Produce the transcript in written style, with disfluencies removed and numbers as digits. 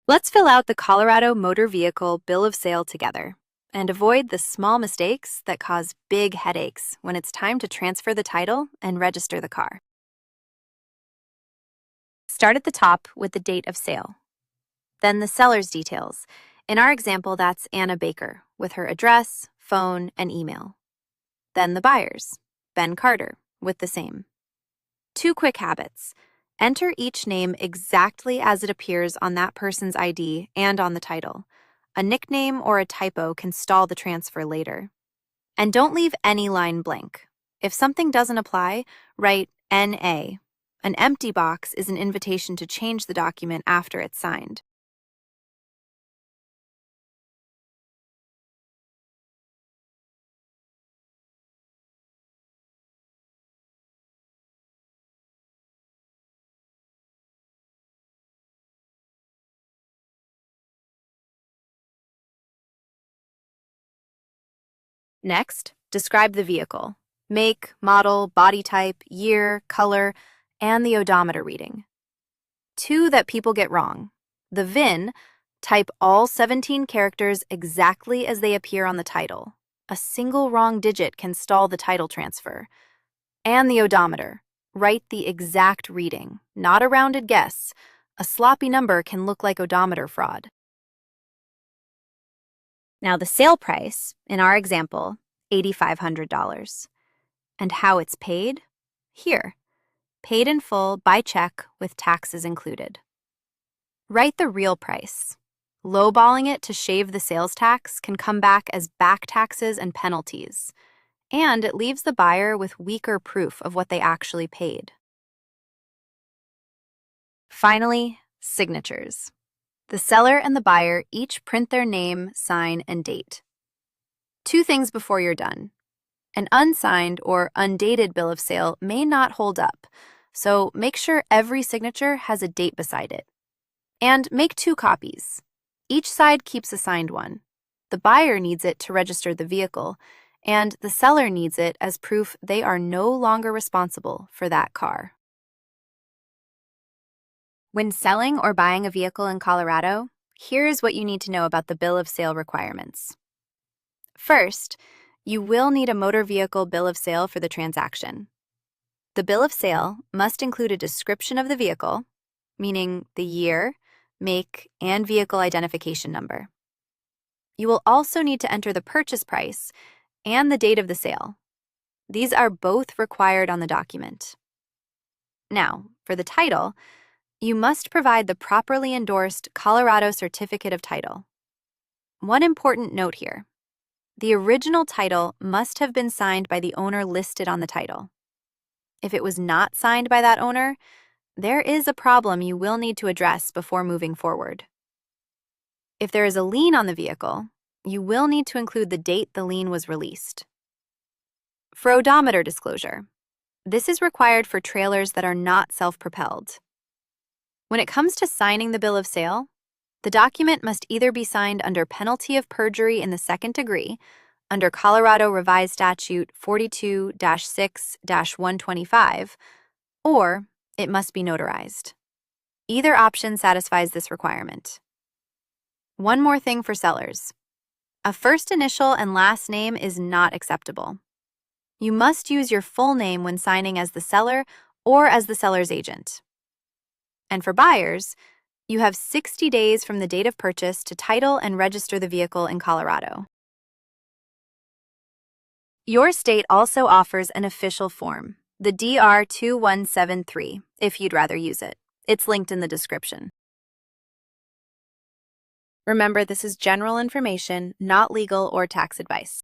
Let's fill out the Colorado Motor Vehicle Bill of Sale together and avoid the small mistakes that cause big headaches when it's time to transfer the title and register the car. Start at the top with the date of sale. Then the seller's details. In our example, that's Anna Baker with her address, phone, and email. Then the buyers, Ben Carter, with the same. 2 quick habits. Enter each name exactly as it appears on that person's ID and on the title. A nickname or a typo can stall the transfer later. And don't leave any line blank. If something doesn't apply, write NA. An empty box is an invitation to change the document after it's signed. Next, describe the vehicle. Make, model, body type, year, color, and the odometer reading. 2 that people get wrong. The VIN, type all 17 characters exactly as they appear on the title. A single wrong digit can stall the title transfer. And the odometer, write the exact reading, not a rounded guess. A sloppy number can look like odometer fraud. Now the sale price, in our example, $8,500. And how it's paid? Here, paid in full by check with taxes included. Write the real price. Lowballing it to shave the sales tax can come back as back taxes and penalties, and it leaves the buyer with weaker proof of what they actually paid. Finally, signatures. The seller and the buyer each print their name, sign, and date. 2 things before you're done. An unsigned or undated bill of sale may not hold up, so make sure every signature has a date beside it. And make 2 copies. Each side keeps a signed one. The buyer needs it to register the vehicle, and the seller needs it as proof they are no longer responsible for that car. When selling or buying a vehicle in Colorado, here's what you need to know about the bill of sale requirements. First, you will need a motor vehicle bill of sale for the transaction. The bill of sale must include a description of the vehicle, meaning the year, make, and vehicle identification number. You will also need to enter the purchase price and the date of the sale. These are both required on the document. Now, for the title, you must provide the properly endorsed Colorado Certificate of Title. One important note here. The original title must have been signed by the owner listed on the title. If it was not signed by that owner, there is a problem you will need to address before moving forward. If there is a lien on the vehicle, you will need to include the date the lien was released. For odometer disclosure, this is required for trailers that are not self-propelled. When it comes to signing the bill of sale, the document must either be signed under penalty of perjury in the 2nd degree, under Colorado Revised Statute 42-6-125, or it must be notarized. Either option satisfies this requirement. One more thing for sellers. A first initial and last name is not acceptable. You must use your full name when signing as the seller or as the seller's agent. And for buyers, you have 60 days from the date of purchase to title and register the vehicle in Colorado. Your state also offers an official form, the DR 2173, if you'd rather use it. It's linked in the description. Remember, this is general information, not legal or tax advice.